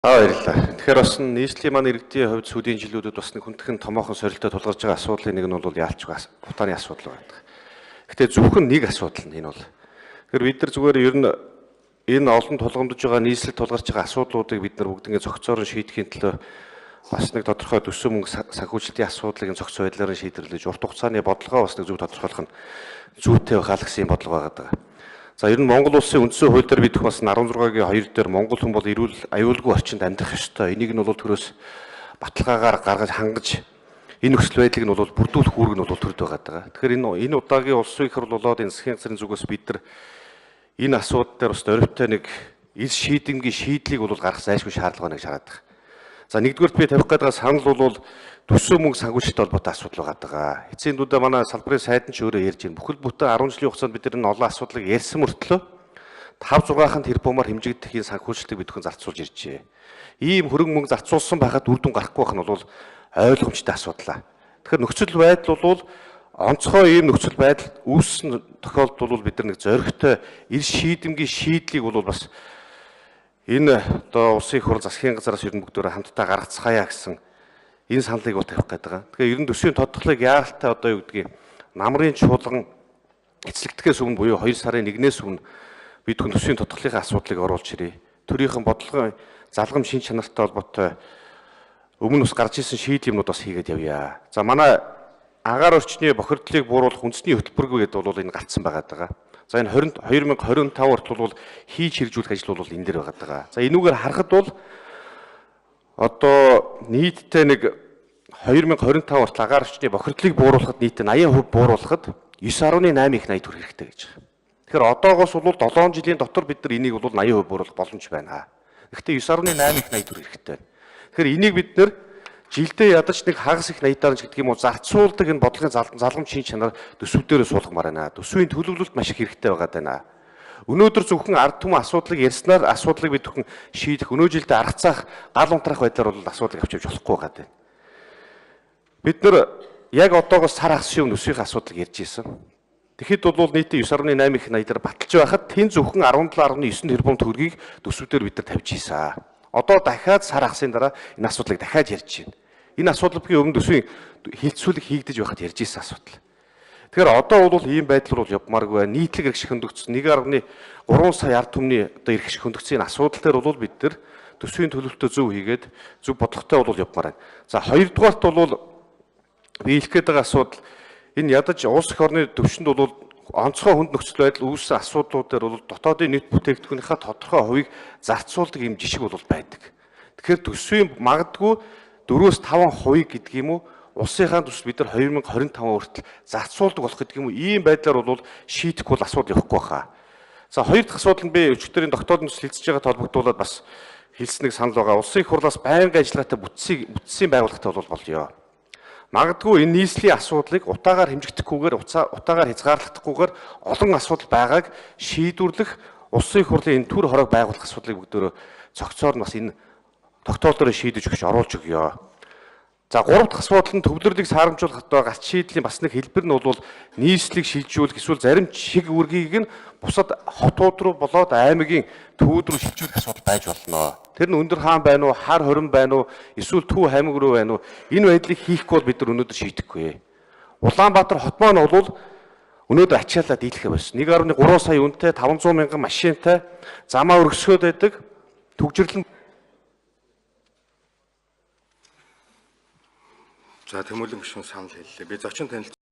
Баярлалаа. Тэгэхээр бас нийслэлийн маань иргэдийн хувьд сүүлийн жилүүдэд бас нэг хүндхэн томоохон сорилттой тулгарч байгаа асуудлын нэг нь бол яалчгүй утааны асуудал байдаг. Гэхдээ зөвхөн нэг асуудал нь энэ бол. Тэгэхээр бид нар зүгээр ер нь энэ олон тулгамдж байгаа нийслэл тулгарч байгаа асуудлуудыг бид нар бүгднийг зохицоор шийдэхийн төлөө бас нэг тодорхой төсөв мөнгө санхүүжилтийн асуудлыг зохиц байдлаар шийдвэрлэж урт хугацааны бодлогоо бас нэг зөв тодорхойлох нь зүйтэй байх гэсэн бодлого байгаа. За ер нь Монгол улсын үндсэн хууль дээр бид бас 16-гийн 2 дээр Монгол хүн бол эрүүл аюулгүй орчинд амьдрах ёстой. Энийг нь бол төрөөс баталгаагаар гаргаж хангаж энэ нөхцөл байдлыг нь бол бүрдүүлэх үүрэг нь бол төрд байгаа. Тэгэхээр энэ удаагийн улс их хурл болоод энэ засгийн газрын зүгээс бид нар энэ асуудал дээр бас дөрөвтэй нэг ил шийдэмгийн шийдлийг бол гаргах зайлшгүй шаардлага нэг шаард байгаа. За нэгдүгээрт би тавих гэдэг санал бол төсөө мөнгө санхүүжилттэй холбоотой асуудал байгаа. Эцсийн дүүдээ манай салбарын сайд нь ч өөрөө ярьж байна. Бүхэл бүтэн 10 жилийн хугацаанд бид энэ олон асуудлыг ярьсан мөртлөө 5-6 тэрбумаар хэмжигдэх энэ санхүүжилтийг бид хүн зарцуулж иржээ. Ийм хөрөнгө мөнгө зарцуулсан байхад үр дүн гарахгүй байх нь бол ойлгомжтой асуудал. Тэгэхээр нөхцөл байдал бол онцгой ийм нөхцөл байдал үүссэн тохиолдолд бол бид нар нэг зоригтой ил шийдэмгийн шийдлийг бол бас энэ одоо улсын их хурл засгийн газраас ер нь бүгдөө хамтдаа гаргацгаая гэсэн энэ саналыг бол тавих гээд байгаа. Тэгэхээр ер нь төсвийн тодтолыг яаралтай одоо юу гэдгийг намрын чуулган эцлэгдэхээс өмнө буюу 2 сарын 1-ээс өмнө бид төсвийн тодтолын асуудлыг оруулж ирээ. Төрийнхэн бодлогын залгам шин чанартай холбоотой өмнө бас гарч ирсэн шийдэл юмнууд бас хийгээд явъя. За манай агаар орчны бохирдлыг бууруулах үндэсний хөтөлбөр гэдэг бол энэ галтсан байгаа. За энэ 2025 хүртэл бол хийж хэрэгжүүлэх ажил бол энэ дээр байгаа. За энүүгээр харахад бол одоо нийтдээ нэг 2025 хүртэл агаар орчны бохирдлыг бууруулахад нийт 80% бууруулахад 9.8 их 80 төгрөг хэрэгтэй гэж байна. Тэгэхээр одоогоос бол 7 жилийн дотор бид нар энийг бол 80% бууруулах боломж байна. Гэхдээ 9.8 их 80 төгрөг хэрэгтэй байна. Тэгэхээр энийг бид нар жилдээ ядаж нэг хагас их 80-аар ч гэдэг юм уу зарцуулдаг энэ бодлогын залгамж шин чанар төсвүүдээр суулгамаар байна. Төсвийн төлөвлөлт маш их хэрэгтэй байгаа даа. Өнөөдөр зөвхөн ард түмэн асуудлыг ярьснаар асуудлыг бид зөвхөн шийдэх өнөө жилдээ арга цаах гал унтрах байдлаар бол асуудлыг авч явж болохгүй байгаа даа. Бид нар яг одоогоос сар хагас юм төсвийн асуудлыг ярьж ирсэн. Тэгэхэд бол нийтээ 9.8 их 80-аар баталж байхад тэн зөвхөн 17.9 тэрбум төгрөгийг төсвүүдээр бид нар тавьж ийсэн. Одоо дахиад сар хагасын дараа энэ асуудлыг дахиад ярьж байна. Энэ асуудлын өмнө төсвийн хилцүүлэг хийгдэж байхад ярьж ийсэн асуудал. Тэгэхээр одоо бол ийм байдал бол явмааргүй байна. Нийтлэг эрх хөндөөгдсөн 1.3 сая ард түмний одоо эрх хөндөөгдсөн асуудал дээр бол бид нар төсвийн төлөвлөлтөө зөв хийгээд зөв бодлоготой бол явмаар байна. За хоёрдугаарт бол би хэлэх гээд байгаа асуудал энэ ядаж улс их орны төвшөнд бол онцгой хүнд нөхцөл байдал үүссэн асуудлууд дээр бол дотоодын нийт бүтээгдэхүүнийхээ тодорхой хувийг зарцуулдаг юм жишг бол байдаг. Тэгэхээр төсвийн магадгүй 4-5% гэдэг юм уу улсынхаа төсөл бид нар 2025 хүртэл зарцуулдаг болох гэдэг юм уу ийм байдлаар бол шийдэх бол асуудал явахгүй хаа. За хоёр дахь асуудал нь би өчигдөрийн тогтоодын төсөл хэлцэж байгаа холбогдуулаад бас хэлснэг санал байгаа. Улсын их хурлаас байнгын ажиллагаатай бүтцийн байгууллагатай бол болёо. Магадгүй энэ нийслэлийн асуудлыг утаагаар хэмжигдэхгүйгээр утаагаар хязгаарлахдахгүйгээр олон асуудал байгааг шийдвэрлэх улсын их хурлын энэ төр хорог байгуулах асуудлыг бүгдөө цогцоор нь бас энэ тогтоолдоор шийдэж өгч оруулж өгье. За гурав дахь асуудал нь төвлөрлийг саарамжуулах одоо гац шийдлийн бас нэг хэлбэр нь бол нийслэлийг шилжүүлэх эсвэл зарим шиг үргийг нь бусад хотууд руу болоод аймгийн төвүүд рүү шилжүүлэх асуудал байж болно. Тэр нь өндөр хаан байна уу, хар хорин байна уу, эсвэл төв хамиг руу байна уу? Энэ байдлыг хийхгүй бол бид нар өнөөдөр шийдэхгүй. Улаанбаатар хот маань бол өнөөдөр ачаалаад дийлэхэ болсон. 1.3 сая үнэтэй 500 мянган машинтай замаа өргөсгөөд байдаг. Төгжрлэн За Тэмүүлэн гишүүн санал хэллээ. Би зочин танилцуулга